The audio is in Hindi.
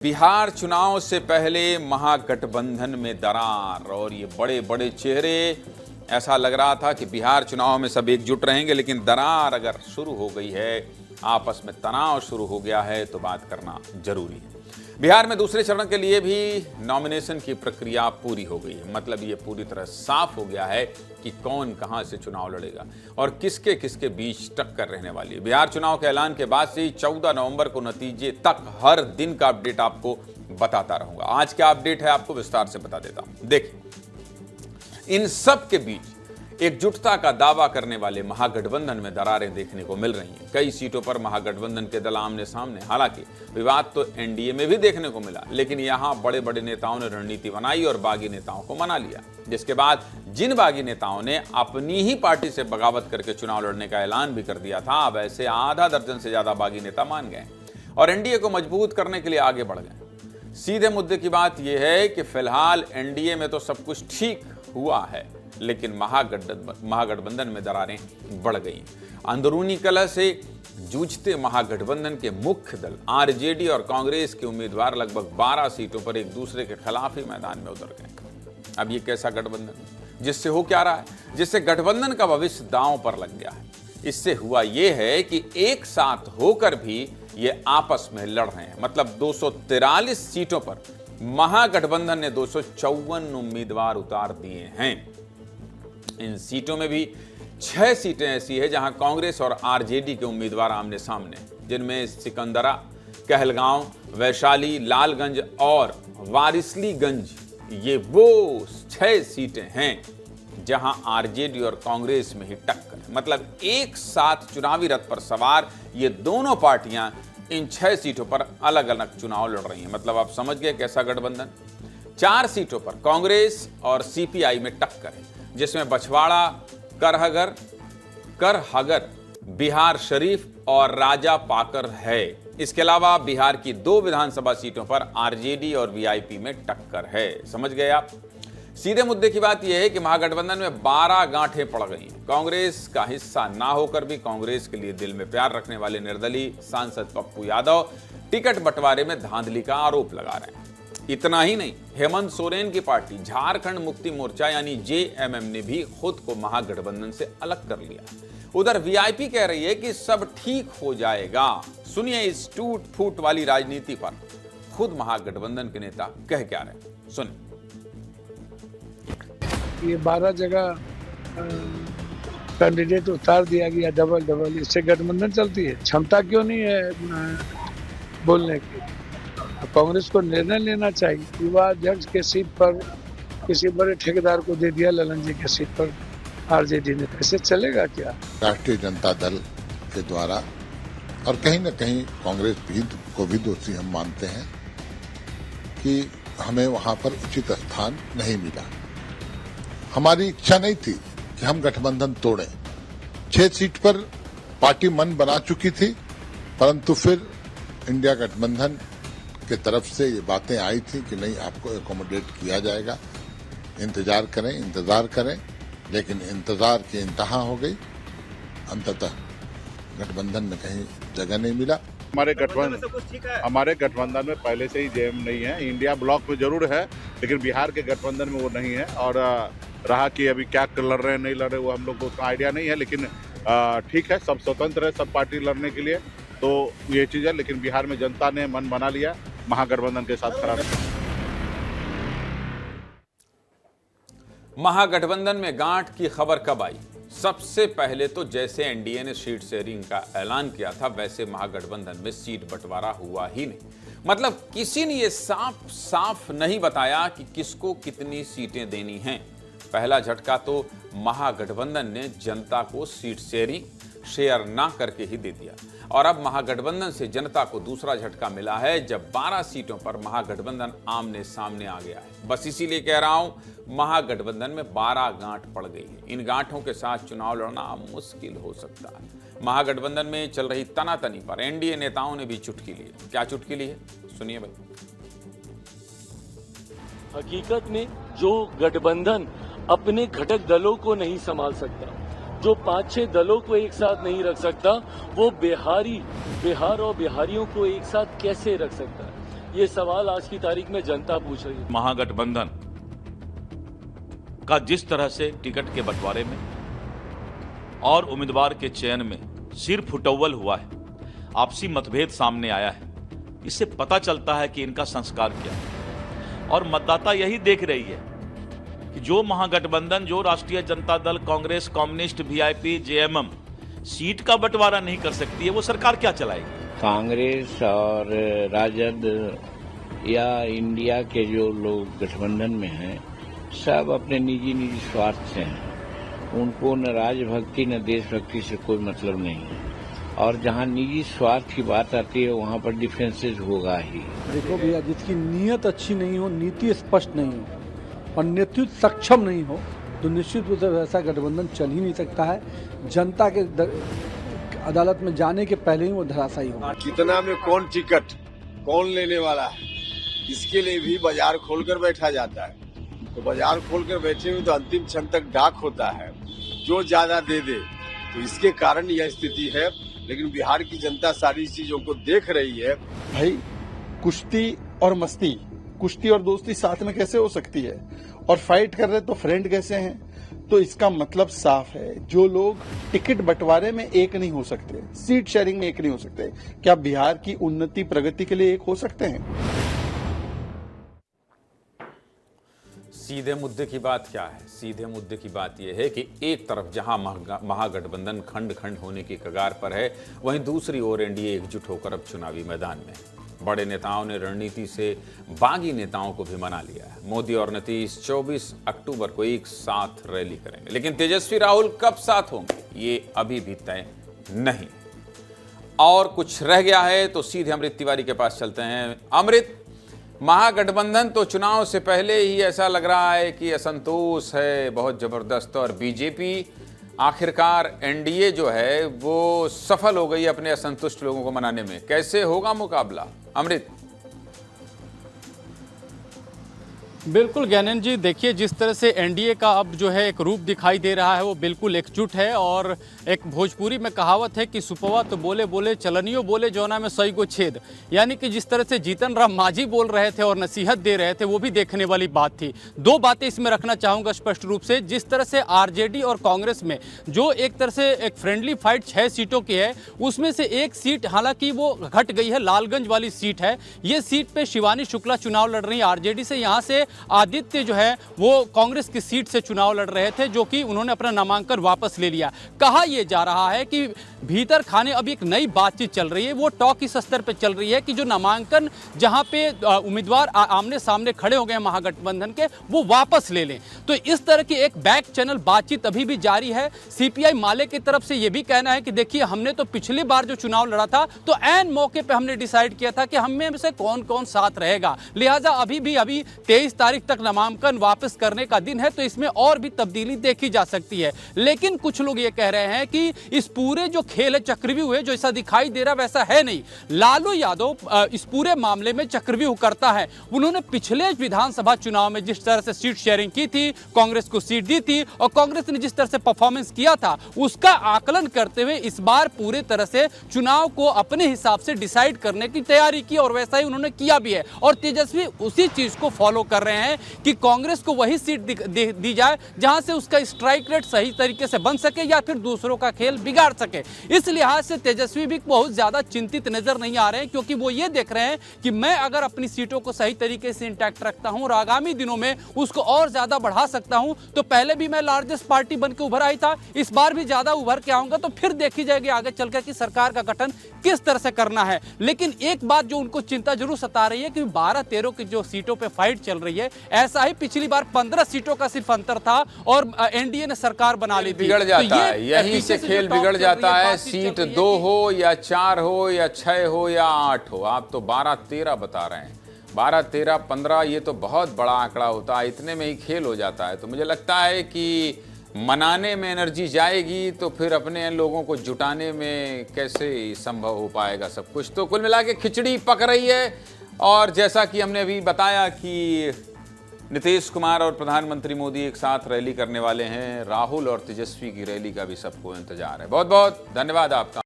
बिहार चुनाव से पहले महागठबंधन में दरार और ये बड़े बड़े चेहरे। ऐसा लग रहा था कि बिहार चुनाव में सब एकजुट रहेंगे, लेकिन दरार अगर शुरू हो गई है, आपस में तनाव शुरू हो गया है, तो बात करना जरूरी है। बिहार में दूसरे चरण के लिए भी नॉमिनेशन की प्रक्रिया पूरी हो गई है। मतलब ये पूरी तरह साफ हो गया है कि कौन कहां से चुनाव लड़ेगा और किसके किसके बीच टक्कर रहने वाली है। बिहार चुनाव के ऐलान के बाद से 14 नवंबर को नतीजे तक हर दिन का अपडेट आपको बताता रहूंगा। आज क्या अपडेट है आपको विस्तार से बता देता हूं। देखिए, इन सब के बीच एकजुटता का दावा करने वाले महागठबंधन में दरारें देखने को मिल रही हैं। कई सीटों पर महागठबंधन के दल आमने सामने। हालांकि विवाद तो एनडीए में भी देखने को मिला, लेकिन यहां बड़े बड़े नेताओं ने रणनीति बनाई और बागी नेताओं को मना लिया। जिसके बाद जिन बागी नेताओं ने अपनी ही पार्टी से बगावत करके चुनाव लड़ने का ऐलान भी कर दिया था, अब ऐसे आधा दर्जन से ज्यादा बागी नेता मान गए और एनडीए को मजबूत करने के लिए आगे बढ़ गए। सीधे मुद्दे की बात यह है कि फिलहाल एनडीए में तो सब कुछ ठीक हुआ है, लेकिन महागठबंधन में दरारें बढ़ गई। अंदरूनी कलह से जूझते महागठबंधन के मुख्य दल आरजेडी और कांग्रेस के उम्मीदवार लगभग 12 सीटों पर एक दूसरे के खिलाफ ही मैदान में उतर गए। अब ये कैसा गठबंधन, जिससे हो क्या रहा है, जिससे गठबंधन का भविष्य दांव पर लग गया है। इससे हुआ ये है कि एक साथ होकर भी ये आपस में लड़ रहे हैं। मतलब 243 सीटों पर महागठबंधन ने 254 उम्मीदवार उतार दिए हैं। इन सीटों में भी 6 सीटें ऐसी है जहां कांग्रेस और आरजेडी के उम्मीदवार आमने सामने, जिनमें सिकंदरा, कहलगांव, वैशाली, लालगंज और वारिसलीगंज, ये वो 6 सीटें हैं जहां आरजेडी और कांग्रेस में ही टक्कर है। मतलब एक साथ चुनावी रथ पर सवार ये दोनों पार्टियां इन 6 सीटों पर अलग अलग चुनाव लड़ रही हैं। मतलब आप समझ गए कैसा गठबंधन। 4 सीटों पर कांग्रेस और सीपीआई में टक्कर है, जिसमें बछवाड़ा, करहगर, बिहार शरीफ और राजा पाकर है। इसके अलावा बिहार की 2 विधानसभा सीटों पर आरजेडी और वीआईपी में टक्कर है। समझ गए आप। सीधे मुद्दे की बात यह है कि महागठबंधन में 12 गांठें पड़ गई। कांग्रेस का हिस्सा ना होकर भी कांग्रेस के लिए दिल में प्यार रखने वाले निर्दलीय सांसद पप्पू यादव टिकट बंटवारे में धांधली का आरोप लगा रहे हैं। इतना ही नहीं, हेमंत सोरेन की पार्टी झारखंड मुक्ति मोर्चा यानी जेएमएम ने भी खुद को महागठबंधन से अलग कर लिया। उधर वीआईपी कह रही है कि सब ठीक हो जाएगा। सुनिए इस टूट फूट वाली राजनीति पर खुद महागठबंधन के नेता कह क्या रहे, सुनिए। ये 12 जगह कैंडिडेट उतार दिया गया डबल। इससे गठबंधन चलती है? क्षमता क्यों नहीं है बोलने की? कांग्रेस को निर्णय लेना चाहिए। युवा अध्यक्ष के सीट पर किसी बड़े ठेकेदार को दे दिया, ललन जी के सीट पर आरजेडी ने। कैसे चलेगा क्या? राष्ट्रीय जनता दल के द्वारा और कहीं न कहीं कांग्रेस भी को भी दोषी हम मानते हैं कि हमें वहां पर उचित स्थान नहीं मिला। हमारी इच्छा नहीं थी कि हम गठबंधन तोड़ें। 6 सीट पर पार्टी मन बना चुकी थी, परंतु फिर इंडिया गठबंधन के तरफ से ये बातें आई थी कि नहीं, आपको एकोमोडेट किया जाएगा, इंतजार करें, लेकिन इंतजार की इंतहा हो गई। अंततः गठबंधन में कहीं जगह नहीं मिला। हमारे गठबंधन में पहले से ही जेएम नहीं है। इंडिया ब्लॉक में जरूर है, लेकिन बिहार के गठबंधन में वो नहीं है। और रहा कि अभी क्या लड़ रहे हैं नहीं लड़ रहे, वो हम लोग को आइडिया नहीं है। लेकिन ठीक है, सब स्वतंत्र है, सब पार्टी लड़ने के लिए, तो ये चीज है। लेकिन बिहार में जनता ने मन बना लिया महागठबंधन के साथ खड़ा। महागठबंधन में गांठ की खबर कब आई? सबसे पहले तो जैसे एनडीए ने सीट शेयरिंग का ऐलान किया था, वैसे महागठबंधन में सीट बंटवारा हुआ ही नहीं। मतलब किसी ने यह साफ नहीं बताया कि किसको कितनी सीटें देनी हैं। पहला झटका तो महागठबंधन ने जनता को सीट शेयर ना करके ही दे दिया। और अब महागठबंधन से जनता को दूसरा झटका मिला है, जब 12 सीटों पर महागठबंधन आमने सामने आ गया है। बस इसीलिए कह रहा हूं, महागठबंधन में 12 गांठ पड़ गई है। इन गांठों के साथ चुनाव लड़ना मुश्किल हो सकता है। महागठबंधन में चल रही तनातनी पर एनडीए नेताओं ने भी चुटकी ली है। क्या चुटकी ली है, सुनिए भाई। हकीकत में जो गठबंधन अपने घटक दलों को नहीं संभाल सकता, जो 5-6 दलों को एक साथ नहीं रख सकता, वो बिहार और बिहारियों को एक साथ कैसे रख सकता है? ये सवाल आज की तारीख में जनता पूछ रही है। महागठबंधन का जिस तरह से टिकट के बंटवारे में और उम्मीदवार के चयन में सिर फुटौल हुआ है, आपसी मतभेद सामने आया है, इससे पता चलता है कि इनका संस्कार क्या है। और मतदाता यही देख रही है कि जो महागठबंधन, जो राष्ट्रीय Janata Dal, Congress, communist, VIP, JMM seat का बंटवारा नहीं कर सकती है, वो सरकार क्या चलाएगी। कांग्रेस और राजद या इंडिया के जो लोग गठबंधन में हैं, सब अपने निजी स्वार्थ से हैं। उनको न राजभक्ति न देशभक्ति से कोई मतलब नहीं है, और जहां निजी स्वार्थ की बात आती है वहां पर डिफरेंसेस होगा ही। देखो भैया, जिसकी नीयत अच्छी नहीं हो, नीति स्पष्ट नहीं हो और नेतृत्व सक्षम नहीं हो, तो निश्चित रूप से वैसा गठबंधन चल ही नहीं सकता है। जनता के अदालत में जाने के पहले ही वो धराशायी होगा। कितना में कौन टिकट कौन लेने वाला है, इसके लिए भी बाजार खोलकर बैठा जाता है। तो बाजार खोलकर बैठे हुए तो अंतिम क्षण तक डाक होता है, जो ज्यादा दे दे। तो इसके कारण यह स्थिति है, लेकिन बिहार की जनता सारी चीजों को देख रही है। भाई, कुश्ती और मस्ती, कुश्ती और दोस्ती साथ में कैसे हो सकती है, और फाइट कर रहे तो फ्रेंड कैसे हैं। तो इसका मतलब साफ है, जो लोग टिकट बंटवारे में एक नहीं हो सकते, सीट शेयरिंग में एक नहीं हो सकते, क्या बिहार की उन्नति प्रगति के लिए एक हो सकते हैं। सीधे मुद्दे की बात क्या है? सीधे मुद्दे की बात यह है कि एक तरफ जहां महागठबंधन खंड खंड होने की कगार पर है, वहीं दूसरी ओर एनडीए एकजुट होकर अब चुनावी मैदान में है। बड़े नेताओं ने रणनीति से बागी नेताओं को भी मना लिया है। मोदी और नीतीश 24 अक्टूबर को एक साथ रैली करेंगे, लेकिन तेजस्वी राहुल कब साथ होंगे ये अभी भी तय नहीं। और कुछ रह गया है तो सीधे अमृत तिवारी के पास चलते हैं। अमृत, महागठबंधन तो चुनाव से पहले ही ऐसा लग रहा है कि असंतोष है बहुत जबरदस्त, और बीजेपी आखिरकार एनडीए जो है वो सफल हो गई अपने असंतुष्ट लोगों को मनाने में। कैसे होगा मुकाबला अमृत? बिल्कुल ज्ञानंद जी, देखिए जिस तरह से एनडीए का अब जो है एक रूप दिखाई दे रहा है वो बिल्कुल एकजुट है। और एक भोजपुरी में कहावत है कि सुपवा तो बोले बोले चलनियो बोले जौना में सही को छेद, यानी कि जिस तरह से जीतन राम मांझी बोल रहे थे और नसीहत दे रहे थे, वो भी देखने वाली बात थी। दो बातें इसमें रखना चाहूँगा स्पष्ट रूप से। जिस तरह से आरजेडी और कांग्रेस में जो एक तरह से एक फ्रेंडली फाइट 6 सीटों की है, उसमें से एक सीट हालांकि वो घट गई है, लालगंज वाली सीट है। ये सीट पे शिवानी शुक्ला चुनाव लड़ रही है आरजेडी से। यहाँ से आदित्य जो है वो कांग्रेस की सीट से चुनाव लड़ रहे थे, जो कि उन्होंने अपना नामांकन वापस ले लिया। कहा यह जा रहा है कि भीतर खाने अब एक नई बातचीत चल रही है, वो टॉक इस स्तर पर चल रही है कि जो नामांकन जहां पे उम्मीदवार आमने सामने खड़े हो गए महागठबंधन के, वो वापस ले लें। तो इस तरह की एक बैक चैनल बातचीत अभी भी जारी है। सीपीआई माले की तरफ से यह भी कहना है कि देखिए, हमने तो पिछली बार जो चुनाव लड़ा था तो ऐन मौके पे हमने डिसाइड किया था कि हम में से कौन कौन साथ रहेगा, लिहाजा अभी 23 तारीख तक नामांकन वापस करने का दिन है, तो इसमें और भी तब्दीली देखी जा सकती है। लेकिन कुछ लोग ये कह रहे हैं कि इस पूरे जो खेल है, चक्रव्यूह है, जो ऐसा दिखाई दे रहा वैसा है नहीं। लालू यादव इस पूरे मामले में चक्रव्यूह करता है। उन्होंने पिछले विधानसभा चुनाव में जिस तरह से सीट शेयरिंग की थी, कांग्रेस को सीट दी थी, और कांग्रेस ने जिस तरह से परफॉर्मेंस किया था उसका आकलन करते हुए इस बार पूरे तरह से चुनाव को अपने हिसाब से डिसाइड करने की तैयारी की, और वैसा ही उन्होंने किया भी है। और तेजस्वी उसी चीज को फॉलो कर रहे हैं कि कांग्रेस को वही सीट दी जाए जहां से उसका स्ट्राइक रेट सही तरीके से बन सके या फिर दूसरों का खेल बिगाड़ सके। इस लिहाज से तेजस्वी भी बहुत ज्यादा चिंतित नजर नहीं आ रहे हैं, क्योंकि वो ये देख रहे हैं कि मैं अगर अपनी सीटों को सही तरीके से इंटैक्ट रखता हूं और आगामी दिनों में उसको और ज्यादा बढ़ा सकता हूं, तो पहले भी मैं लार्जेस्ट पार्टी बनकर उभर आई था, इस बार भी ज्यादा उभर के आऊंगा, तो फिर देखी जाएगी आगे चलकर कि सरकार का गठन किस तरह से करना है। लेकिन एक बात जो उनको चिंता जरूर सता रही है कि 12-13 की जो सीटों पर फाइट चल रही है, ऐसा ही पिछली बार 15 सीटों का सिर्फ अंतर था और एनडीए ने सरकार बना ली थी। बिगड़ जाता है, यहीं से खेल बिगड़ जाता है। सीट 2 हो या 4 हो या 6 हो या 8 हो, आप तो 12-13 बता रहे हैं। 12-13-15 ये तो बहुत बड़ा आंकड़ा होता है, इतने में ही खेल हो जाता है। तो मुझे लगता है कि मनाने में एनर्जी जाएगी तो फिर अपने लोगों को जुटाने में कैसे संभव हो पाएगा सब कुछ। तो कुल मिला के खिचड़ी पक रही है, और जैसा कि हमने अभी बताया कि नीतीश कुमार और प्रधानमंत्री मोदी एक साथ रैली करने वाले हैं। राहुल और तेजस्वी की रैली का भी सबको इंतजार है। बहुत बहुत धन्यवाद आपका।